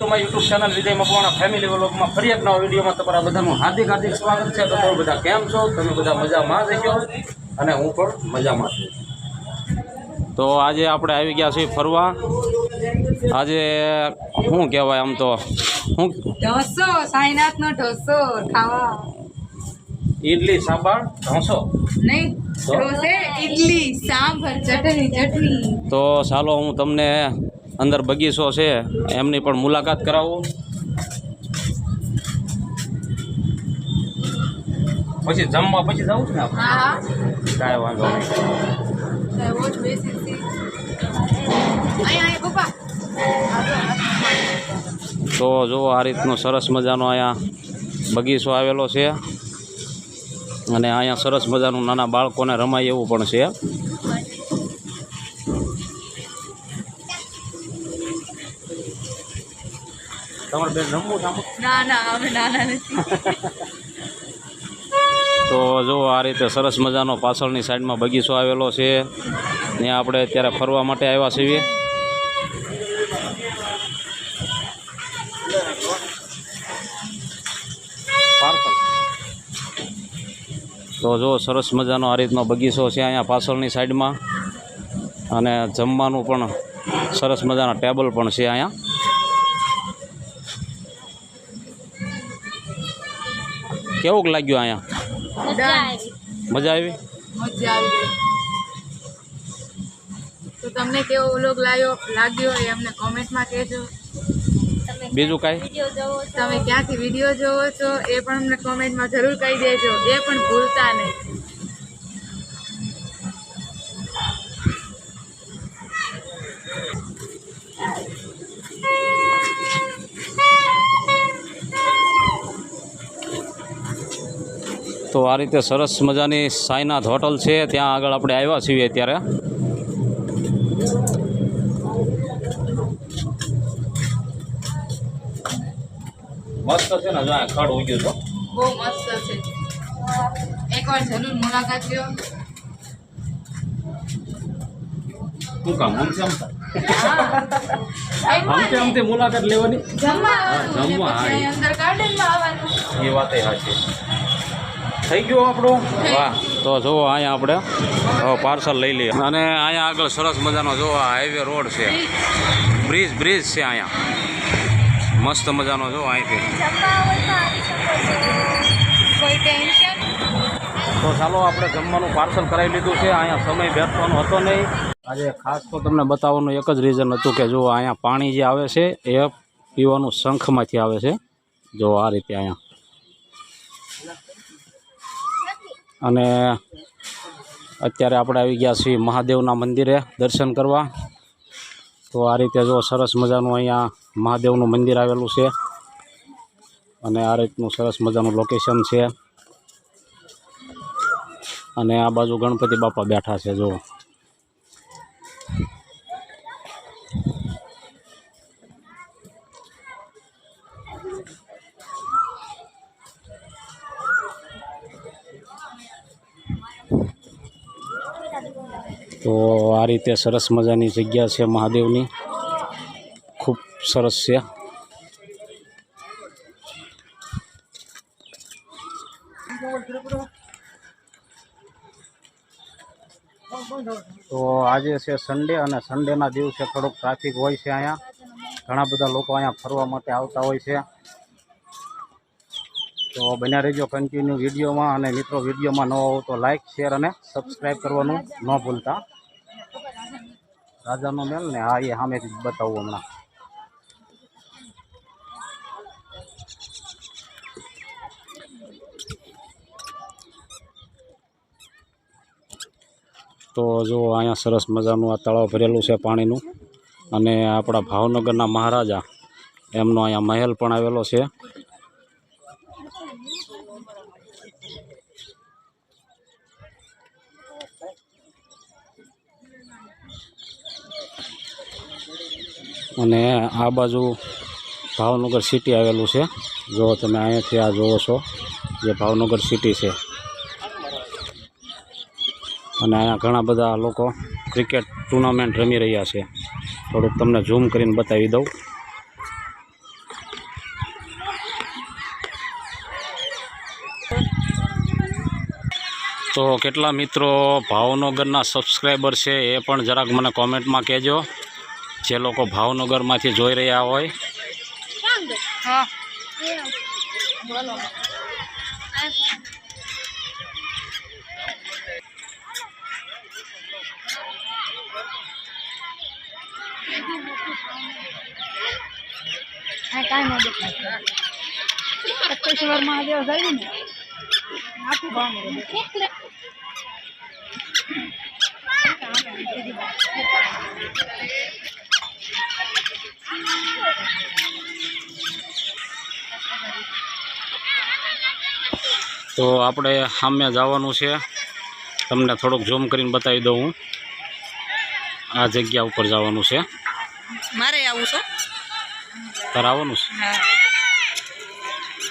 મારી YouTube channel વિજય Makwana family વ્લોગમાં ફરી એક નવા વિડીયોમાં તમારા બધાનું હાર્દિક સ્વાગત છે. તો તમે બધા કેમ છો? તમે બધા મજામાં રહેજો અને હું પણ મજામાં છું. તો આજે આપણે આવી ગયા છીએ ફરવા. આજે શું કહેવાય આમ તો શું ઢોસો, સાઈનાથનો ઢોસો ખાવા. ઇડલી સાંભાર ઢોસો નહીં, ઢોસે ઇડલી સાંભાર ચટણી. તો ચાલો હું તમને અંદર બગીચો છે એમની પણ મુલાકાત કરાવું. પછી જમવા પછી જવું છે ને આપણે? હા, કાંઈ વાંધો નહીં. રોજ બેસી અહીંયા પપ્પા. તો જો આ રીતનો સરસ મજાનો અહીંયા બગીચો આવેલો છે અને અહીંયા સરસ મજાનું નાના બાળકોને રમાય એવું પણ છે. તમારે બેન રમવું છે? ના અમે નાના નથી. તો જો આ રીતે સરસ મજાનો પાછળની સાઈડમાં બગીચો આવેલો છે. ત્યાં આપણે અત્યારે ફરવા માટે આવ્યા છીએ. તો જો સરસ મજાનો આ રીતનો બગીચો છે અહીંયા પાછળની સાઈડમાં અને જમવાનું પણ સરસ મજાના ટેબલ પણ છે અહીંયા. કેવું લાગ્યું અહીંયા? મજા આવી. તો તમને કેવો વ્લોગ લાગ્યો એ અમને કોમેન્ટમાં કહેજો. બીજું કાંઈ? તમે ક્યાંથી વિડીયો જોવો છો એ પણ અમને કોમેન્ટમાં જરૂર કહી દેજો, એ પણ ભૂલતા નહીં. તો આ રીતે સરસ મજાની સાઈનાથ હોટલ છે, ત્યાં આગળ આપણે આવ્યા છીએ અત્યારે. મસ્ત છે ને, જો ખડ ઉગ્યું છે. બહુ મસ્ત છે, એકવાર જરૂર મુલાકાત લ્યો. શું કામ આમથી મુલાકાત લેવાની? જમવા અંદર ગાર્ડનમાં આવવાનું. એ વાત સાચી. થઈ ગયું આપણું. વાહ. તો જુઓ અહીંયા આપણે પાર્સલ લઈ લઈએ. અને અહીંયા આગળ સરસ મજાનો જો હાઈવે રોડ છે, બ્રિજ છે અહીંયા મસ્ત મજાનો. જો અહીંથી કોઈ ટેન્શન. તો ચાલો આપણે જમવાનું પાર્સલ કરાવી લીધું છે. અહીંયા સમય બેસવાનો હતો નહીં. આજે ખાસ તો તમને બતાવવાનું એક જ રીઝન હતું કે જો અહીંયા પાણી જે આવે છે એ પીવાનું શંખમાંથી આવે છે. જો આ રીતે અહીંયા. અને અત્યારે આપણે આવી ગયા છીએ મહાદેવના મંદિરે દર્શન કરવા. તો આ રીતે જો સરસ મજાનું અહીંયા મહાદેવનું મંદિર આવેલું છે અને આ રીતનું સરસ મજાનું લોકેશન છે. અને આ બાજુ ગણપતિ બાપા બેઠા છે. જો તો આ રીતે સરસ મજાની જગ્યા છે મહાદેવની, ખૂબ સરસ છે. તો આજે છે સન્ડે અને સન્ડેના દિવસે થોડુંક ટ્રાફિક હોય છે અહીંયા. ઘણા બધા લોકો અહીંયા ફરવા માટે આવતા હોય છે. તો બન્યા રહેજો કન્ટિન્યુ વિડીયોમાં. અને મિત્રો વિડીયોમાં ન આવો તો લાઇક, શેર અને સબસ્ક્રાઈબ કરવાનું ન ભૂલતા. રાજાનો મેલ ને હા, એ સામેથી બતાવું હમણાં. તો જો અહીંયા સરસ મજાનું આ તળાવ ભરેલું છે પાણીનું. અને આપણા ભાવનગરના મહારાજા એમનો અહીંયા મહેલ પણ આવેલો છે. અને આ બાજુ ભાવનગર સિટી આવેલું છે. જો તમે અહીંયાથી આ જોવો છો જે ભાવનગર સિટી છે. અને અહીંયા ઘણા બધા લોકો ક્રિકેટ ટુર્નામેન્ટ રમી રહ્યા છે. થોડુંક તમને ઝૂમ કરીને બતાવી દઉં. તો કેટલા મિત્રો ભાવનગરના સબસ્ક્રાઈબર છે એ પણ જરાક મને કોમેન્ટમાં કહેજો, જે લોકો ભાવનગરમાંથી જોઈ રહ્યા હોય. હા બોલો. કાંઈ ન દેખાય. સપ્તેશ્વર મહાદેવ જાય ને આખું ગામ તો આપણે સામે જવાનું છે, તમને થોડુંક ઝૂમ કરીને બતાવી દઉં. હું આ જગ્યા ઉપર જવાનું છે. મારે આવું છો? તારે આવવાનું છે? હા.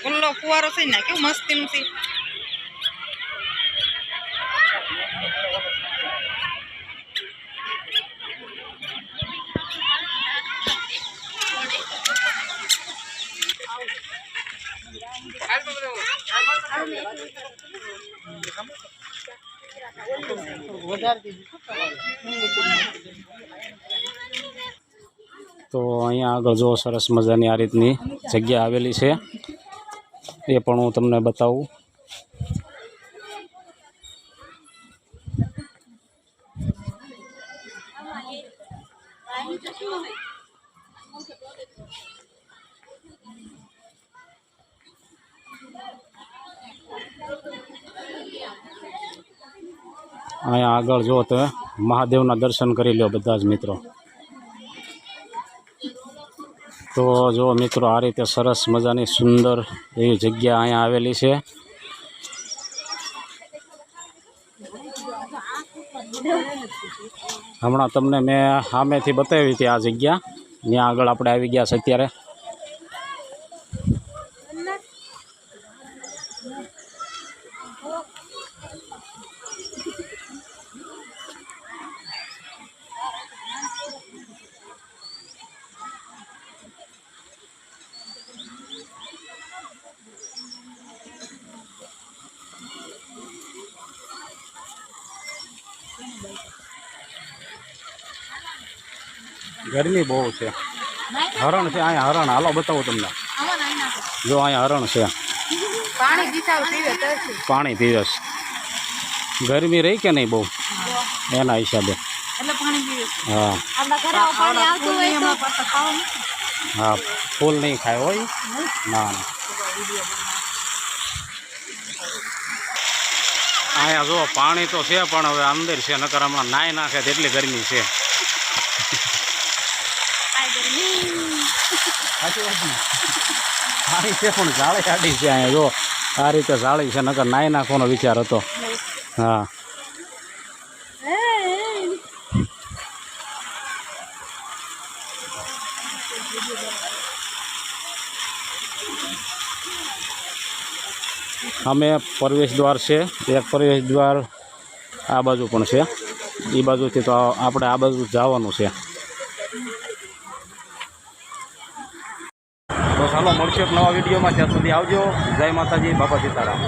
ઓલો ફુવારો છે ને કેવું મસ્તીનું છે. તો અહીંયા આગળ જો સરસ મજાની આ રીતની જગ્યા આવેલી છે, એ પણ હું તમને બતાવું. અહીંયા આગળ જો તો મહાદેવના દર્શન કરી લો બધા જ મિત્રો. તો જો મિત્રો આ રીતે સરસ મજાની સુંદર એવી જગ્યા અહીંયા આવેલી છે. હમણાં તમને મેં સામેથી બતાવી હતી આ જગ્યા, ત્યાં આગળ આપણે આવી ગયા છે અત્યારે. ગરમી બહુ છે. હરણ છે અહીંયા, હરણ હાલો બતાવું તમને. જો અહીંયા હરણ છે, પાણી પીવે છે. ગરમી રહી કે નહીં બહુ એના હિસાબે. હા હા, ફૂલ નહીં ખાય હોય. ના ના, અહીંયા જો પાણી તો છે પણ હવે અંદર છે, નકર હમણાં નાય નાખે તેટલી ગરમી છે. પાણી છે પણ જાળી કાઢી છે અહીંયા. જો આ રીતે જાળી છે, નકર નાય નાખવાનો વિચાર હતો. હા અમે પ્રવેશ દ્વાર છે, એક પ્રવેશ દ્વાર આ બાજુ પણ છે, એ બાજુથી તો આપણે આ બાજુ જવાનું છે. તો ચાલો મળશે એક નવા વિડીયોમાં, ત્યાં સુધી આવજો. જય માતાજી, બાપા સીતારામ.